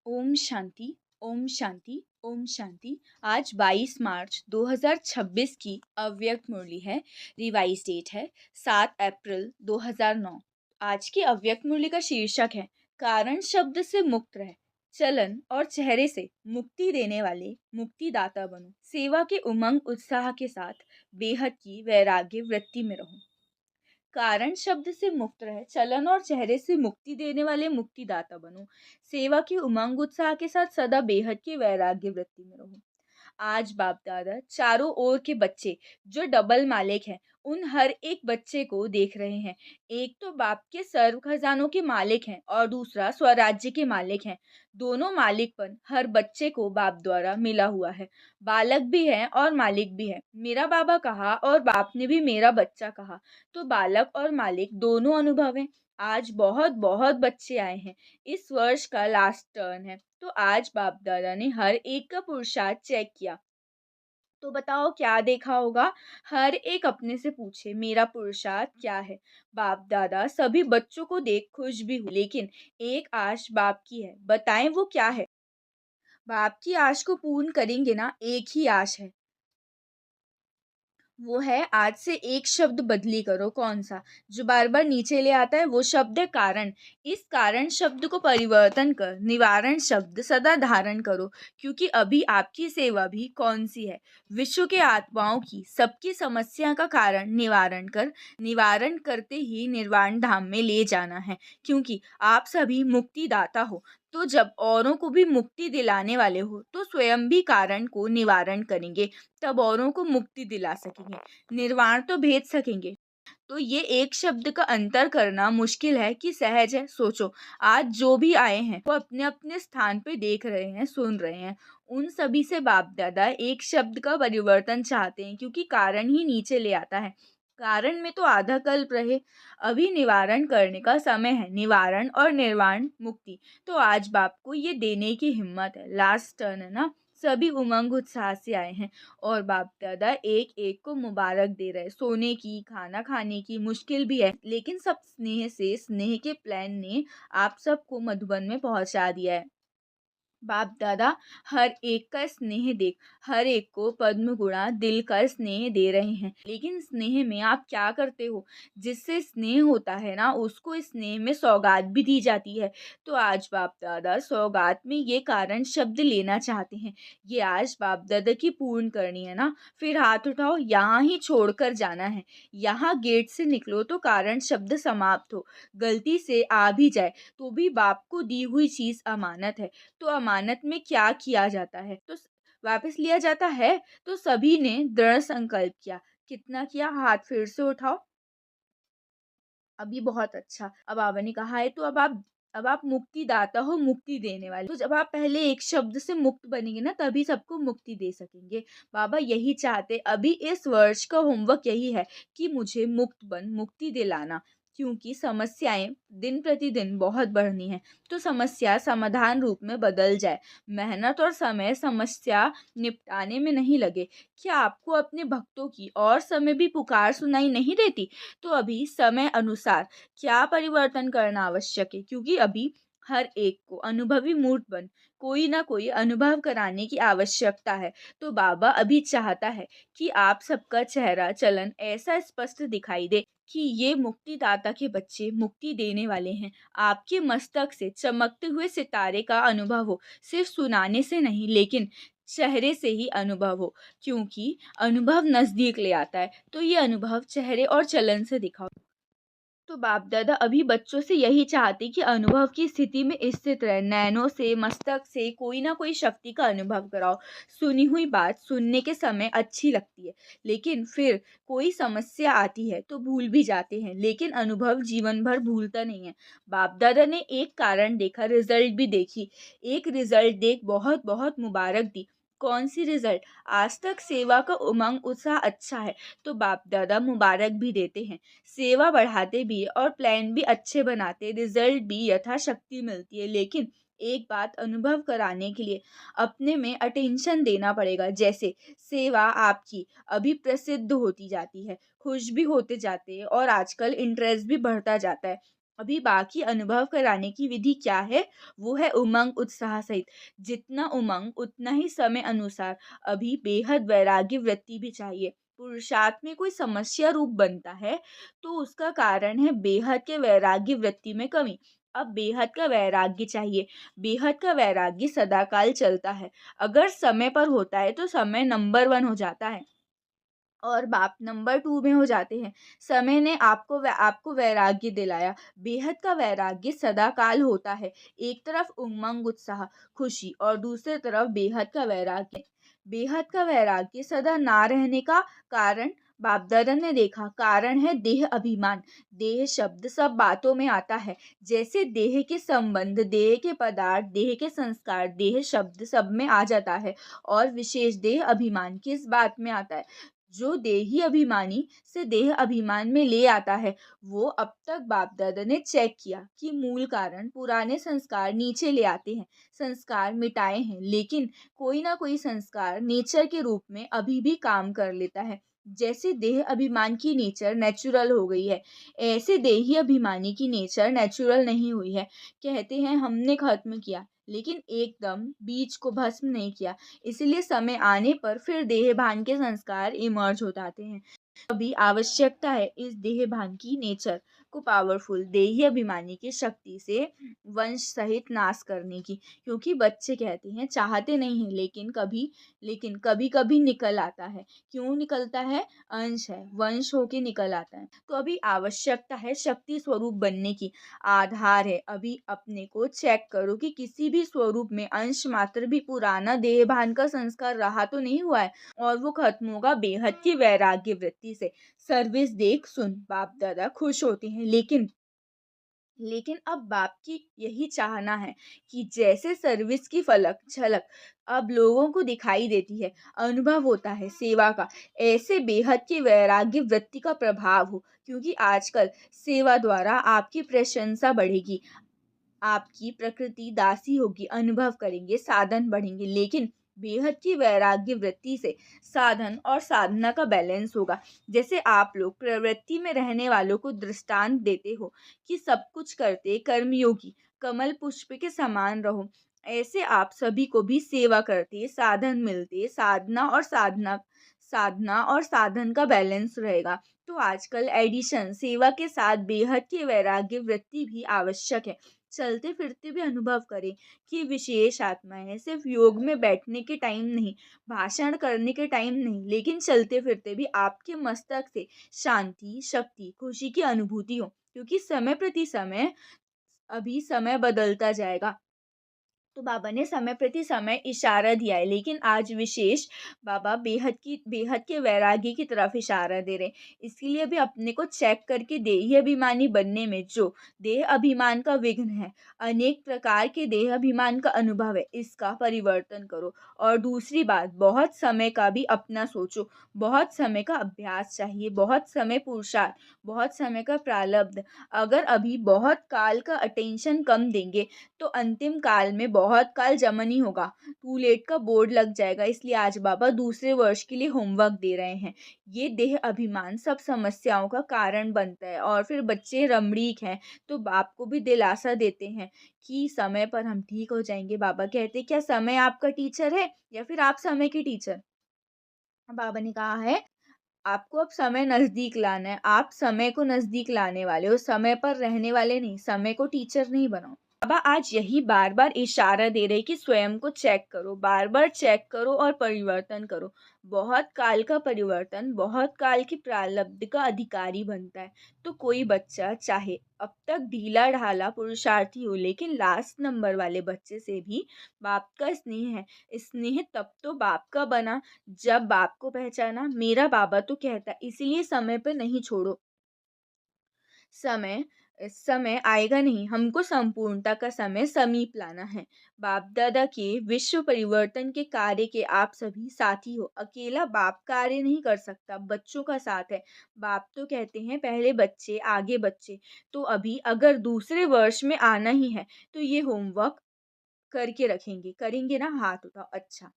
ओम शांति, ओम शांति, ओम शांति। आज 22 मार्च 2026 की अव्यक्त मुरली है। रिवाइज डेट है 7 अप्रैल 2009। आज की अव्यक्त मुरली का शीर्षक है कारण शब्द से मुक्त रहे, चलन और चेहरे से मुक्ति देने वाले मुक्तिदाता बनो, सेवा के उमंग उत्साह के साथ बेहद की वैराग्य वृत्ति में रहो। कारण शब्द से मुक्त रहे, चलन और चेहरे से मुक्ति देने वाले मुक्तिदाता बनो, सेवा के उमंग उत्साह के साथ सदा बेहद के वैराग्य वृत्ति में रहो। आज बाप दादा चारों ओर के बच्चे जो डबल मालिक हैं, उन हर एक बच्चे को देख रहे हैं। एक तो बाप के सर्व खजानों के मालिक हैं और दूसरा स्वराज्य के मालिक हैं। दोनों मालिकपन हर बच्चे को बाप द्वारा मिला हुआ है। बालक भी है और मालिक भी है। मेरा बाबा कहा और बाप ने भी मेरा बच्चा कहा, तो बालक और मालिक दोनों अनुभव हैं। आज बहुत बहुत बच्चे आए हैं। इस वर्ष का लास्ट टर्न है, तो आज बाप दादा ने हर एक का पुरुषार्थ चेक किया। तो बताओ क्या देखा होगा? हर एक अपने से पूछे मेरा पुरुषार्थ क्या है। बाप दादा सभी बच्चों को देख खुश भी हुए, लेकिन एक आश बाप की है। बताएं वो क्या है? बाप की आश को पूर्ण करेंगे ना, एक ही आश है, वो है आज से एक शब्द बदली करो। कौन सा? जो बार बार नीचे ले आता है वो शब्द है कारण। इस कारण शब्द को परिवर्तन कर निवारण शब्द सदा धारण करो, क्योंकि अभी आपकी सेवा भी कौन सी है? विश्व के आत्माओं की सबकी समस्या का कारण निवारण कर, निवारण करते ही निर्वाण धाम में ले जाना है, क्योंकि आप सभी मुक्तिदाता हो। तो जब औरों को भी मुक्ति दिलाने वाले हो, तो स्वयं भी कारण को निवारण करेंगे, तब औरों को मुक्ति दिला सकेंगे, निर्वाण तो भेज सकेंगे। तो ये एक शब्द का अंतर करना मुश्किल है कि सहज है? सोचो, आज जो भी आए हैं वो अपने अपने स्थान पे देख रहे हैं, सुन रहे हैं। उन सभी से बाप दादा एक शब्द का परिवर्तन चाहते हैं, क्योंकि कारण ही नीचे ले आता है। कारण में तो आधा कल्प रहे। अभी निवारण करने का समय है, निवारण और निर्वाण मुक्ति। तो आज बाप को ये देने की हिम्मत है। लास्ट टर्न है ना, सभी उमंग उत्साह से आए हैं और बाप दादा एक एक को मुबारक दे रहे। सोने की, खाना खाने की मुश्किल भी है, लेकिन सब स्नेह से, स्नेह के प्लान ने आप सबको मधुबन में पहुंचा दिया है। बाप दादा हर एक का स्नेह देख हर एक को पद्म गुणा दिल का स्नेह दे रहे हैं, लेकिन स्नेह में आप क्या करते हो? जिससे स्नेह होता है ना, उसको स्नेह में सौगात भी दी जाती है। तो आज बाप दादा सौगात में ये कारण शब्द लेना चाहते हैं। ये आज बाप दादा की पूर्ण करनी है ना, फिर हाथ उठाओ, यहाँ ही छोड़कर जाना है। यहाँ गेट से निकलो तो कारण शब्द समाप्त हो, गलती से आ भी जाए तो भी बाप को दी हुई चीज अमानत है। तो अमानत में क्या किया जाता है? तो वापस लिया जाता है। तो सभी ने दृढ़ संकल्प किया। कितना किया? हाथ फिर से उठाओ। अभी बहुत अच्छा। अब बाबा ने कहा है तो अब आप मुक्तिदाता हो, मुक्ति देने वाले। तो जब आप पहले एक शब्द से मुक्त बनेंगे ना, तभी सबको मुक्ति दे सकेंगे। बाबा यही चाहते, अभी इस वर्ष का होमवर्क यही है कि मुझे मुक्ति दिलाना, क्योंकि समस्याएं दिन प्रतिदिन बहुत बढ़नी है। तो समस्या समाधान रूप में बदल जाए। मेहनत और समय समस्या निपटाने में नहीं लगे। क्या आपको अपने भक्तों की और समय भी पुकार सुनाई नहीं देती? तो अभी समय अनुसार क्या परिवर्तन करना आवश्यक है, क्योंकि अभी हर एक को अनुभवी मूर्त बन कोई ना कोई अनुभव कराने की आवश्यकता है। तो बाबा अभी चाहता है कि आप सबका चेहरा चलन ऐसा स्पष्ट दिखाई दे कि ये मुक्तिदाता के बच्चे मुक्ति देने वाले हैं। आपके मस्तक से चमकते हुए सितारे का अनुभव हो, सिर्फ सुनाने से नहीं, लेकिन चेहरे से ही अनुभव हो, क्योंकि अनुभव नजदीक ले आता है। तो ये अनुभव चेहरे और चलन से दिखाओ। तो बाप दादा अभी बच्चों से यही चाहते कि अनुभव की स्थिति में स्थित रहे, नैनों से, मस्तक से कोई ना कोई शक्ति का अनुभव कराओ। सुनी हुई बात सुनने के समय अच्छी लगती है, लेकिन फिर कोई समस्या आती है तो भूल भी जाते हैं, लेकिन अनुभव जीवन भर भूलता नहीं है। बाप दादा ने एक कारण देखा, रिजल्ट भी देखी। एक रिजल्ट देख बहुत बहुत मुबारक दी। कौन सी रिजल्ट? आज तक सेवा का उमंग उत्साह अच्छा है, तो बाप दादा मुबारक भी देते हैं। सेवा बढ़ाते भी और प्लान भी अच्छे बनाते, रिजल्ट भी यथाशक्ति मिलती है। लेकिन एक बात अनुभव कराने के लिए अपने में अटेंशन देना पड़ेगा। जैसे सेवा आपकी अभी प्रसिद्ध होती जाती है, खुश भी होते जाते हैं और आजकल इंटरेस्ट भी बढ़ता जाता है। अभी बाकी अनुभव कराने की विधि क्या है? वो है उमंग उत्साह सहित। जितना उमंग उतना ही समय अनुसार अभी बेहद वैराग्य वृत्ति भी चाहिए। पुरुषार्थ में कोई समस्या रूप बनता है तो उसका कारण है बेहद के वैराग्य वृत्ति में कमी। अब बेहद का वैराग्य चाहिए। बेहद का वैराग्य सदाकाल चलता है। अगर समय पर होता है तो समय नंबर 1 हो जाता है और बाप नंबर 2 में हो जाते हैं। समय ने आपको वैराग्य दिलाया। बेहद का वैराग्य सदाकाल होता है। एक तरफ उमंग उत्साह खुशी और दूसरी तरफ बेहद का वैराग्य। बेहद का वैराग्य सदा ना रहने का कारण बाप दादा ने देखा। कारण है देह अभिमान। देह शब्द सब बातों में आता है। जैसे देह के संबंध, देह के पदार्थ, देह के संस्कार, देह शब्द सब में आ जाता है। और विशेष देह अभिमान किस बात में आता है? जो देही अभिमानी से देह अभिमान में ले आता है, वो अब तक बाप दादा ने चेक किया कि मूल कारण पुराने संस्कार नीचे ले आते हैं। संस्कार मिटाए हैं, लेकिन कोई ना कोई संस्कार नेचर के रूप में अभी भी काम कर लेता है। जैसे देह अभिमान की नेचर नेचुरल हो गई है, ऐसे देही अभिमानी की नेचर नेचुरल नहीं हुई है। कहते हैं हमने खत्म किया, लेकिन एकदम बीज को भस्म नहीं किया। इसलिए समय आने पर फिर देह भान के संस्कार इमर्ज हो जाते हैं। अभी आवश्यकता है इस देह भान की नेचर को पावरफुल देही अभिमानी की शक्ति से वंश सहित नाश करने की। क्योंकि बच्चे कहते हैं चाहते नहीं हैं, लेकिन कभी कभी निकल आता है। क्यों निकलता है? अंश है, वंश होके निकल आता है। तो अभी आवश्यकता है शक्ति स्वरूप बनने की। आधार है अभी अपने को चेक करो कि किसी भी स्वरूप में अंश मात्र भी पुराना देह भान का संस्कार रहा तो नहीं हुआ है। और वो खत्म होगा बेहद की वैराग्य वृत्ति से। सर्विस देख सुन बाप दादा खुश होते हैं, लेकिन अब बाप की यही चाहना है कि जैसे सर्विस की फलक झलक अब लोगों को दिखाई देती है, अनुभव होता है सेवा का, ऐसे बेहद की वैराग्य वृत्ति का प्रभाव हो। क्योंकि आजकल सेवा द्वारा आपकी प्रशंसा बढ़ेगी, आपकी प्रकृति दासी होगी, अनुभव करेंगे, साधन बढ़ेंगे। लेकिन बेहद की वैराग्य वृत्ति से साधन और साधना का बैलेंस होगा। जैसे आप लोग प्रवृत्ति में रहने वालों को दृष्टांत देते हो कि सब कुछ करते कर्मयोगी कमल पुष्प के समान रहो, ऐसे आप सभी को भी सेवा करते साधन मिलते साधना और साधन का बैलेंस रहेगा। तो आजकल एडिशन सेवा के साथ बेहद की वैराग्य वृत्ति भी आवश्यक है। चलते फिरते भी अनुभव करें कि विशेष आत्माएं सिर्फ योग में बैठने के टाइम नहीं, भाषण करने के टाइम नहीं, लेकिन चलते फिरते भी आपके मस्तक से शांति शक्ति खुशी की अनुभूति हो। क्योंकि समय प्रति समय अभी समय बदलता जाएगा। तो बाबा ने समय प्रति समय इशारा दिया है, लेकिन आज विशेष बाबा बेहद के वैरागी की तरफ इशारा दे रहे हैं। इसीलिए भी अपने को चेक करके देही अभिमानी बनने में जो देह अभिमान का विघ्न है, अनेक प्रकार के देह अभिमान का अनुभव है, इसका परिवर्तन करो। और दूसरी बात, बहुत समय का भी अपना सोचो। बहुत समय का अभ्यास चाहिए, बहुत समय पुरुषार्थ, बहुत समय का प्रारब्ध। अगर अभी बहुत काल का अटेंशन कम देंगे तो अंतिम काल में बहुत काल जमन ही होगा, टू लेट का बोर्ड लग जाएगा। इसलिए आज बाबा दूसरे वर्ष के लिए होमवर्क दे रहे हैं। ये देह अभिमान सब समस्याओं का कारण बनता है और फिर बच्चे रमणीक हैं तो बाप को भी दिलासा देते हैं कि समय पर हम ठीक हो जाएंगे। बाबा कहते क्या समय आपका टीचर है या फिर आप समय के टीचर? बाबा ने कहा है आपको अब समय नजदीक लाना है, आप समय को नजदीक लाने वाले हो, समय पर रहने वाले नहीं। समय को टीचर नहीं बनाओ। बाबा आज यही बार बार इशारा दे रहे कि स्वयं को चेक करो, बार बार चेक करो और परिवर्तन करो। बहुत काल का परिवर्तन बहुत काल की प्रारब्ध का अधिकारी बनता है। तो कोई बच्चा चाहे अब तक ढीला ढाला पुरुषार्थी हो, लेकिन लास्ट नंबर वाले बच्चे से भी बाप का स्नेह है। स्नेह तब तो बाप का बना जब बाप को पहचाना। मेरा बाबा तो कहता है इसीलिए समय पर नहीं छोड़ो। समय समय आएगा नहीं, हमको संपूर्णता का समय समीप लाना है। बाप दादा के विश्व परिवर्तन के कार्य के आप सभी साथी हो। अकेला बाप कार्य नहीं कर सकता, बच्चों का साथ है। बाप तो कहते हैं पहले बच्चे आगे बच्चे। तो अभी अगर दूसरे वर्ष में आना ही है तो ये होमवर्क करके रखेंगे, करेंगे ना? हाथ उठाओ। अच्छा,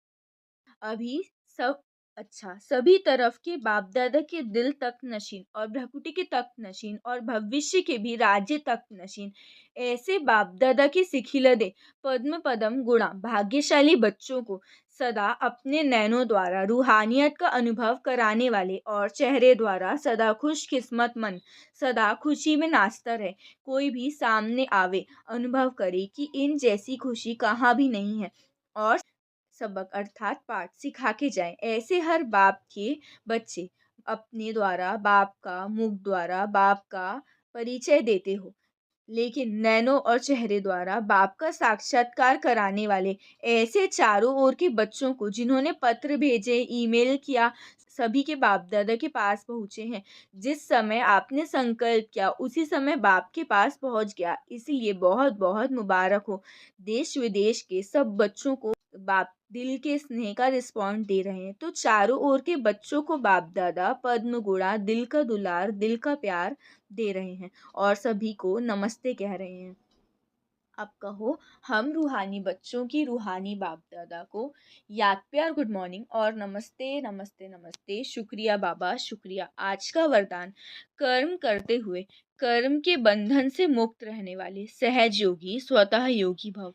अभी सब अच्छा, सभी तरफ के बाप दादा के दिल तक नशीन और भ्रकुटी के तक नशीन और भविष्य के भी राज्य तक नशीन, ऐसे बाप दादा की सिखिलदे पद्म पदम गुणा भाग्यशाली बच्चों को सदा अपने नैनों द्वारा रूहानियत का अनुभव कराने वाले और चेहरे द्वारा सदा खुश किस्मत मन सदा खुशी में नाचता रहे। कोई भी सामने आवे अनुभव करे कि इन जैसी खुशी कहाँ भी नहीं है और सबक अर्थात पाठ सिखा के जाएं। ऐसे हर बाप के बच्चे अपने द्वारा बाप का मुख द्वारा बाप का परिचय देते हो, लेकिन नैनो और चेहरे द्वारा बाप का साक्षात्कार कराने वाले ऐसे चारों ओर के बच्चों को जिन्होंने पत्र भेजे, ईमेल किया, सभी के बाप दादा के पास पहुँचे हैं। जिस समय आपने संकल्प किया उसी समय बाप के पास पहुँच गया, इसलिए बहुत बहुत मुबारक हो। देश विदेश के सब बच्चों को बाप दिल के स्नेह का रिस्पॉन्ड दे रहे हैं, तो चारों ओर के बच्चों को बाप दादा पद्म गुणा दिल का दुलार दिल का प्यार दे रहे हैं और सभी को नमस्ते कह रहे हैं। अब कहो, हम रूहानी बच्चों की रूहानी बाप दादा को याद प्यार गुड मॉर्निंग और नमस्ते नमस्ते नमस्ते, शुक्रिया बाबा शुक्रिया। आज का वरदान, कर्म करते हुए कर्म के बंधन से मुक्त रहने वाले सहज योगी स्वतः योगी भव।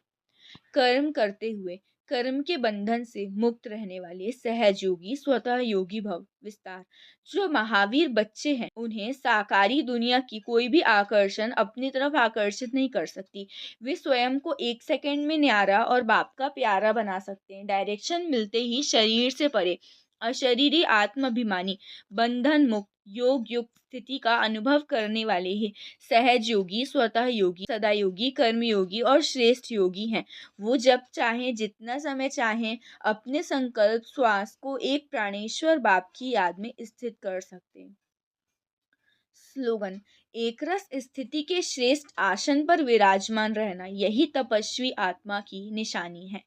कर्म करते हुए कर्म के बंधन से मुक्त रहने वाले सहज योगी स्वतः योगी भव। विस्तार, जो महावीर बच्चे हैं उन्हें साकारी दुनिया की कोई भी आकर्षण अपनी तरफ आकर्षित नहीं कर सकती। वे स्वयं को एक सेकंड में न्यारा और बाप का प्यारा बना सकते हैं। डायरेक्शन मिलते ही शरीर से परे अशरीरी आत्माभिमानी बंधन मुक्त योग युक्त स्थिति का अनुभव करने वाले ही सहज योगी स्वतः योगी सदा योगी कर्म योगी और श्रेष्ठ योगी हैं। वो जब चाहें जितना समय चाहें अपने संकल्प श्वास को एक प्राणेश्वर बाप की याद में स्थित कर सकते हैं। स्लोगन, एक रस स्थिति के श्रेष्ठ आसन पर विराजमान रहना यही तपस्वी आत्मा की निशानी है।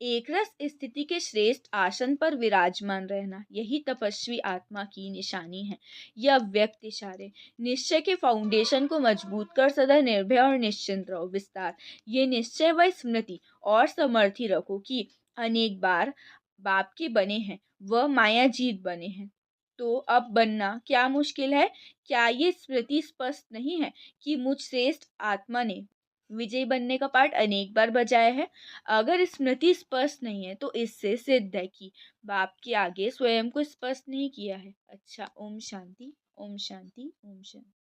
एक रस स्थिति के श्रेष्ठ आसन पर विराजमान रहना यही तपस्वी आत्मा की निशानी है। यह व्यक्त इशारे निश्चय के फाउंडेशन को मजबूत कर सदा निर्भय और निश्चिंत रहो। विस्तार, ये निश्चय व स्मृति और समर्थी रखो कि अनेक बार बाप के बने हैं वह माया जीत बने हैं, तो अब बनना क्या मुश्किल है। क्या ये स्मृति स्पष्ट नहीं है कि मुझ श्रेष्ठ आत्मा ने विजयी बनने का पाठ अनेक बार बजाया है। अगर स्मृति स्पष्ट नहीं है तो इससे सिद्ध है कि बाप के आगे स्वयं को स्पष्ट नहीं किया है। अच्छा, ओम शांति ओम शांति ओम शांति।